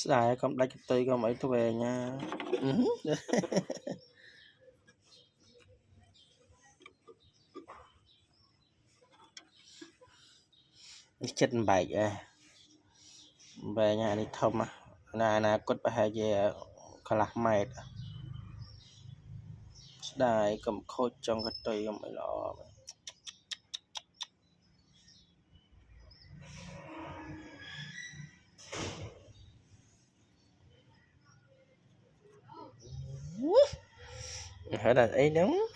Xài không đánh tay không ấy tôi về nha. Chết bậy à. Về nhà đi thông á. Nà cốt bà hai về khá lạc mệt. Xài cầm khô trong cái tay không ấy lọ. Hãy đặt ấy đúng.